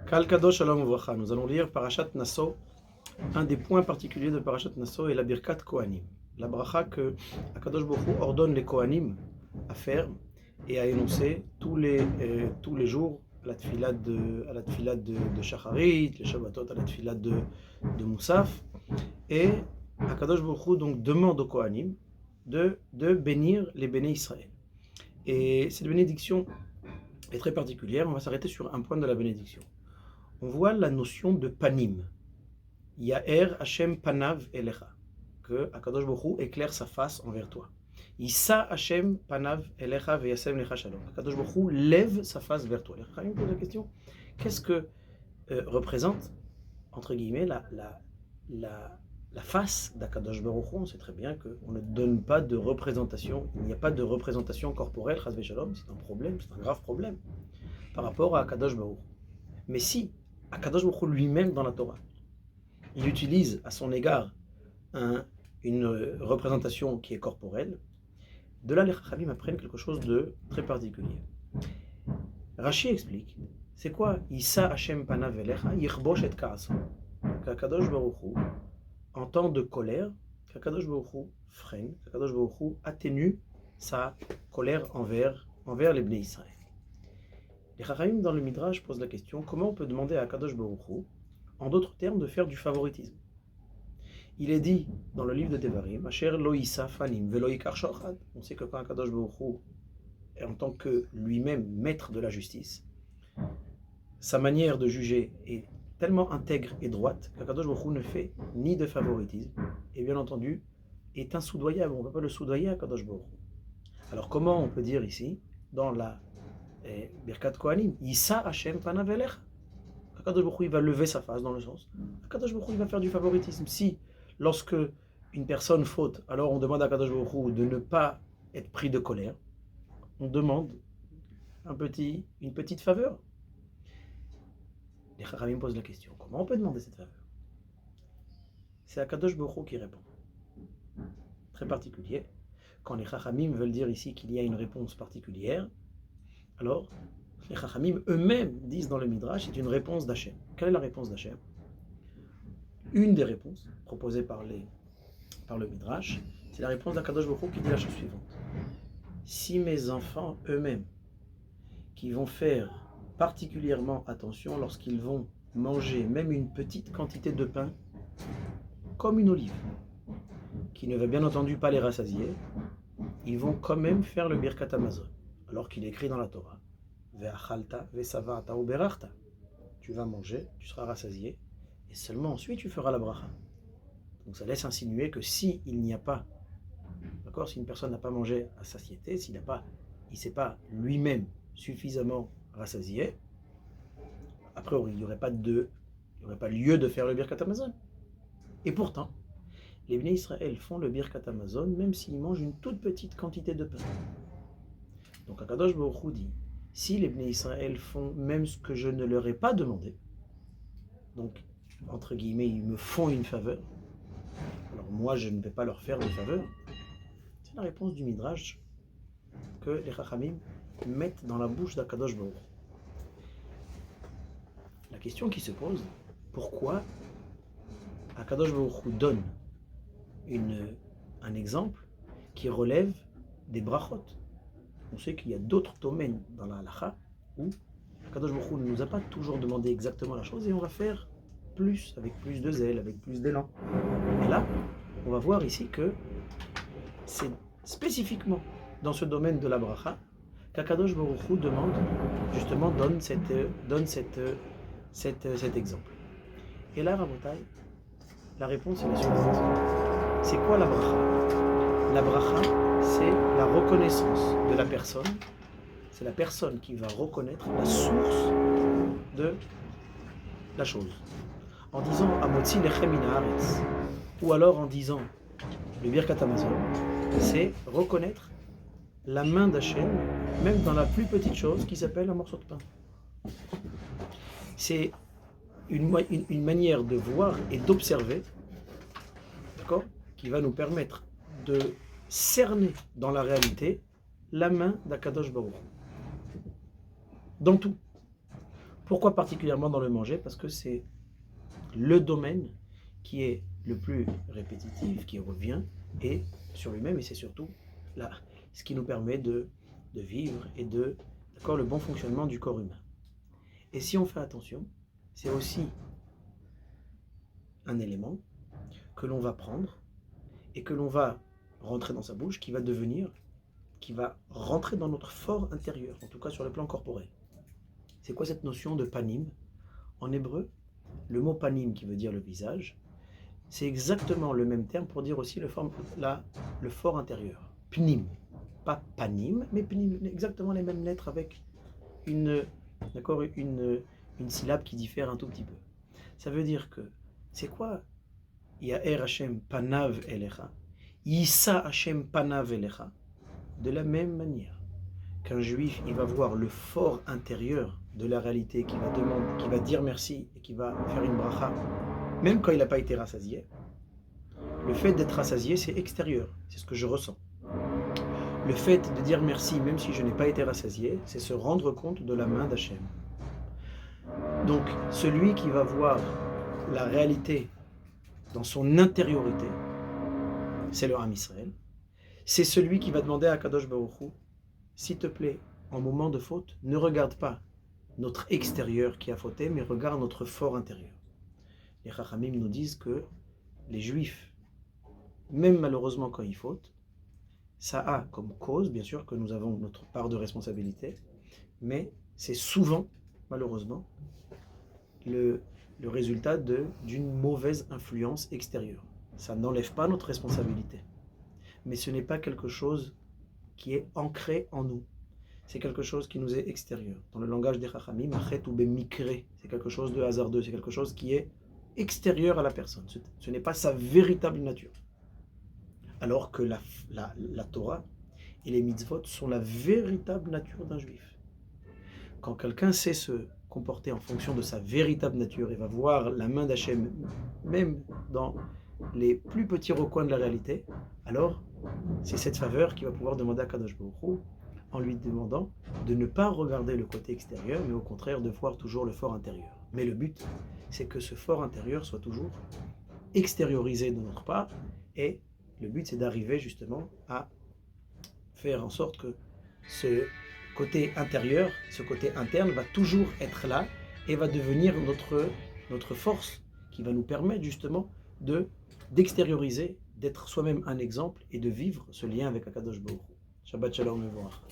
Kal Kadosh Shalom Uvracha. Nous allons lire Parashat Naso. Un des points particuliers de Parashat Naso est la Birkat Kohanim. La bracha que Akadosh Baruch Hu ordonne les Kohanim à faire et à énoncer tous les jours à la tfilat de Shacharit, les Shabbatot, à la tfilat de Moussaf. Et Akadosh Baruch Hu donc demande aux Kohanim de bénir les béné Israël. Et cette bénédiction est très particulière. On va s'arrêter sur un point de la bénédiction. On voit la notion de panim. Ya'er Hashem panav elecha. Que Akadosh Baruch Hu éclaire sa face envers toi. Issa Hashem panav elecha veyasem lecha shalom. Akadosh Baruch Hu lève sa face vers toi. Les Chachamim posent la question, qu'est-ce que représente, entre guillemets, la face d'Akadosh Baruch Hu? On sait très bien qu'on ne donne pas de représentation, il n'y a pas de représentation corporelle, chas v'shalom, c'est un problème, c'est un grave problème par rapport à Akadosh Baruch Hu. Mais si Akadosh Baruch Hu lui-même dans la Torah, il utilise à son égard une représentation qui est corporelle, de là les Chachamim apprennent quelque chose de très particulier. Rashi explique, c'est quoi Issa Hashem panav elecha yichbosh et ka'aso, qu'Akadosh Baruch Hu, en temps de colère, qu'Akadosh Baruch Hu freine, qu'Akadosh Baruch Hu atténue sa colère envers les Bnei Israël. Les Chachamim dans le Midrash posent la question, comment on peut demander à Akadosh Baruch Hu, en d'autres termes, de faire du favoritisme? Il est dit dans le livre de Devarim, Asher lo yisa fanim velo yikar shochad. On sait que quand Akadosh Baruch Hu est en tant que lui-même maître de la justice, sa manière de juger est tellement intègre et droite qu'Akadosh Baruch Hu ne fait ni de favoritisme et bien entendu est insoudoyable. On ne peut pas le soudoyer à Akadosh Baruch Hu. Alors comment on peut dire ici, dans la Birkat Kohanim, Yisa Hashem panav elecha, Akadosh Baruch Hu il va lever sa face dans le sens, Akadosh Baruch Hu il va faire du favoritisme. Si lorsque une personne faute, alors on demande à Akadosh Baruch Hu de ne pas être pris de colère, on demande une petite faveur. Les Chachamim posent la question, comment on peut demander cette faveur? C'est Akadosh Baruch Hu qui répond. Très particulier. Quand les Chachamim veulent dire ici qu'il y a une réponse particulière, alors les Chachamim eux-mêmes disent dans le Midrash, c'est une réponse d'Hachem. Quelle est la réponse d'Hachem? Une des réponses proposées par le Midrash, c'est la réponse d'Akadosh Baruch Hu qui dit la chose suivante. Si mes enfants eux-mêmes, qui vont faire particulièrement attention lorsqu'ils vont manger même une petite quantité de pain, comme une olive, qui ne va bien entendu pas les rassasier, ils vont quand même faire le Birkat Hamazon, alors qu'il est écrit dans la Torah, Ve'achalta ve'sava'ta uberachta. Tu vas manger, tu seras rassasié, et seulement ensuite tu feras la bracha. Donc ça laisse insinuer que si il n'y a pas, d'accord, si une personne n'a pas mangé à satiété, il ne s'est pas lui-même suffisamment rassasié, après il n'y aurait pas lieu de faire le Birkat Hamazon. Et pourtant, les Bnei Israël font le Birkat Hamazon même s'ils mangent une toute petite quantité de pain. Donc Akadosh Baruch Hu dit, si les Bnei Israël font même ce que je ne leur ai pas demandé, donc entre guillemets ils me font une faveur, alors moi je ne vais pas leur faire de faveur, c'est la réponse du Midrash que les Chachamim mettent dans la bouche d'Akadosh Baruch Hu. La question qui se pose, pourquoi Akadosh Baruch Hu donne un exemple qui relève des brachot? On sait qu'il y a d'autres domaines dans la halacha où Akadosh Baruch Hu ne nous a pas toujours demandé exactement la chose et on va faire plus, avec plus de zèle, avec plus d'élan. Et là, on va voir ici que c'est spécifiquement dans ce domaine de la bracha qu'Akadosh Baruch Hu donne cet exemple. Et là, Rabotai, la réponse est la suivante. C'est quoi la bracha? La bracha, c'est la reconnaissance de la personne. C'est la personne qui va reconnaître la source de la chose. En disant Amotzi lechem min haaretz, ou alors en disant le Birkat Hamazon, c'est reconnaître la main d'Hachem, même dans la plus petite chose qui s'appelle un morceau de pain. C'est une manière de voir et d'observer, d'accord, qui va nous permettre de cerner dans la réalité la main d'Akadosh Baruch Hu. Dans tout. Pourquoi particulièrement dans le manger? Parce que c'est le domaine qui est le plus répétitif, qui revient, et sur lui-même, et c'est surtout là, ce qui nous permet de vivre et d'accord, le bon fonctionnement du corps humain. Et si on fait attention, c'est aussi un élément que l'on va prendre et que l'on va rentrer dans sa bouche, qui va rentrer dans notre fort intérieur, en tout cas sur le plan corporel. C'est quoi cette notion de panim? En hébreu, le mot panim qui veut dire le visage, c'est exactement le même terme pour dire aussi le fort intérieur. Pnim, pas panim, mais pnim, exactement les mêmes lettres avec une syllabe qui diffère un tout petit peu. Ça veut dire que, c'est quoi Ya'er Hashem panav elecha, Yissa Hashem panav elecha? De la même manière qu'un juif, il va voir le fort intérieur de la réalité, qui va dire merci et qui va faire une bracha, même quand il n'a pas été rassasié. Le fait d'être rassasié, c'est extérieur, c'est ce que je ressens. Le fait de dire merci, même si je n'ai pas été rassasié, c'est se rendre compte de la main d'Hachem. Donc, celui qui va voir la réalité dans son intériorité, c'est le Ham Israël. C'est celui qui va demander à Kadosh Baruch Hu, s'il te plaît, en moment de faute, ne regarde pas notre extérieur qui a fauté, mais regarde notre fort intérieur. Les Chachamim nous disent que les Juifs, même malheureusement quand ils fautent, ça a comme cause, bien sûr, que nous avons notre part de responsabilité, mais c'est souvent, malheureusement, le résultat d'une mauvaise influence extérieure. Ça n'enlève pas notre responsabilité, mais ce n'est pas quelque chose qui est ancré en nous. C'est quelque chose qui nous est extérieur. Dans le langage des Chachamim, achet ou bemikre, c'est quelque chose de hasardeux, c'est quelque chose qui est extérieur à la personne. Ce n'est pas sa véritable nature. Alors que la Torah et les mitzvot sont la véritable nature d'un juif. Quand quelqu'un sait se comporter en fonction de sa véritable nature et va voir la main d'Hachem, même dans les plus petits recoins de la réalité, alors c'est cette faveur qu'il va pouvoir demander à Kadosh Baruch Hu, en lui demandant de ne pas regarder le côté extérieur, mais au contraire de voir toujours le fort intérieur. Mais le but, c'est que ce fort intérieur soit toujours extériorisé de notre part, et le but, c'est d'arriver justement à faire en sorte que ce côté intérieur, ce côté interne va toujours être là et va devenir notre force qui va nous permettre justement d'extérioriser, d'être soi-même un exemple et de vivre ce lien avec Akadosh Baruch Hu. Shabbat Shalom Mevorach.